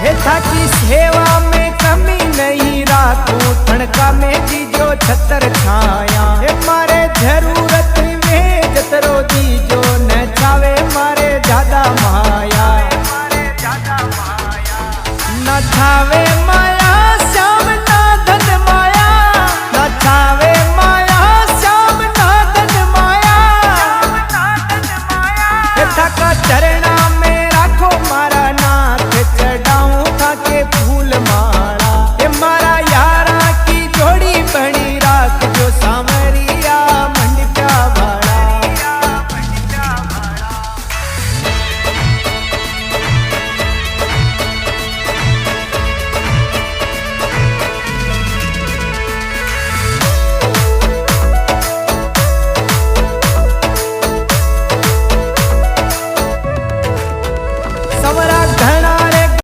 हे थाकी सेवा में कमी नहीं राखूं, ठणका में दीजो छतर छाया। हे मारे जरूरत में जतरो दीजो न चावे मारे ज्यादा माया, न थावे माया श्याम